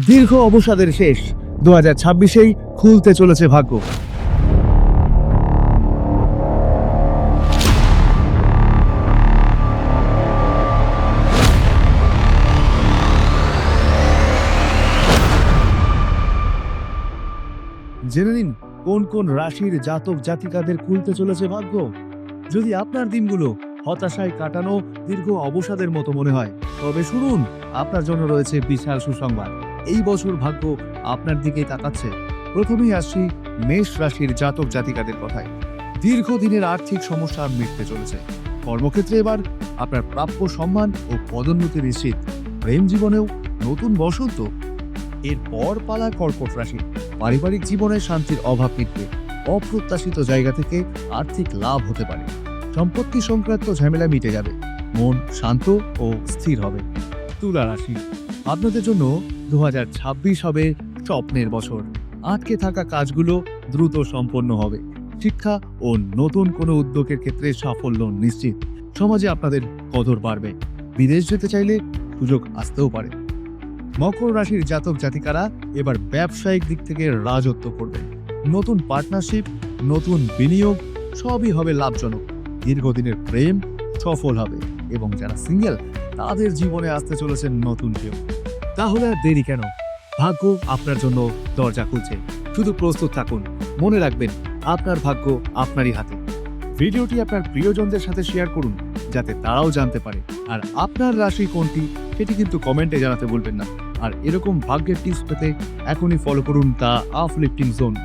দীর্ঘ অবসাদের শেষ 2026-এই খুলতে চলেছে ভাগ্য। জেনে নিন কোন কোন রাশির জাতক জাতিকাদের খুলতে চলেছে ভাগ্য। যদি আপনার দিনগুলো হতাশায় কাটানো, দীর্ঘ অবসাদের মতো মনে হয়, তবে শুনুন, আপনার জন্য রয়েছে বিশাল সুসংবাদ। এই বছর ভাগ্য আপনার দিকেই তাকাচ্ছে। প্রথমেই আসছি মেষ রাশির জাতক জাতিকাদের কথায়। দীর্ঘদিনের আর্থিক সমস্যা মিটতে চলেছে। কর্মক্ষেত্রে এবার আপনার প্রাপ্য সম্মান ও পদোন্নতি নিশ্চিত। প্রেম জীবনেও নতুন বসন্ত। এরপর পালা কর্কট রাশি। পারিবারিক জীবনে শান্তির অভাব মিটবে। অপ্রত্যাশিত জায়গা থেকে আর্থিক লাভ হতে পারে। সম্পত্তি সংক্রান্ত ঝামেলা মিটে যাবে। মন শান্ত ও স্থির হবে। তুলা রাশি, আপনাদের জন্য 2026 হবে স্বপ্নের বছর। আটকে থাকা কাজগুলো দ্রুত সম্পন্ন হবে। শিক্ষা ও নতুন কোনো উদ্যোগের ক্ষেত্রে সাফল্য নিশ্চিত। সমাজে আপনাদের কদর বাড়বে। বিদেশ যেতে চাইলে সুযোগ আসতেও পারে। মকর রাশির জাতক জাতিকারা এবার ব্যবসায়িক দিক থেকে রাজত্ব করবে। নতুন পার্টনারশিপ, নতুন বিনিয়োগ সবই হবে লাভজনক। দীর্ঘদিনের প্রেম সফল হবে এবং যারা সিঙ্গেল তাদের জীবনে আসতে চলেছে নতুন কেউ। তাহলে আর দেরি কেন? ভাগ্য আপনার জন্য দরজা খুলছে। শুধু প্রস্তুত থাকুন। মনে রাখবেন, আপনার ভাগ্য আপনারই হাতে। ভিডিওটি আপনার প্রিয়জনদের সাথে শেয়ার করুন, যাতে তারাও জানতে পারে। আর আপনার রাশি কোনটি সেটি কিন্তু কমেন্টে জানাতে ভুলবেন না। আর এরকম ভাগ্যের টিপস পেতে এখনই ফলো করুন দ্য আপলিফটিং জোন।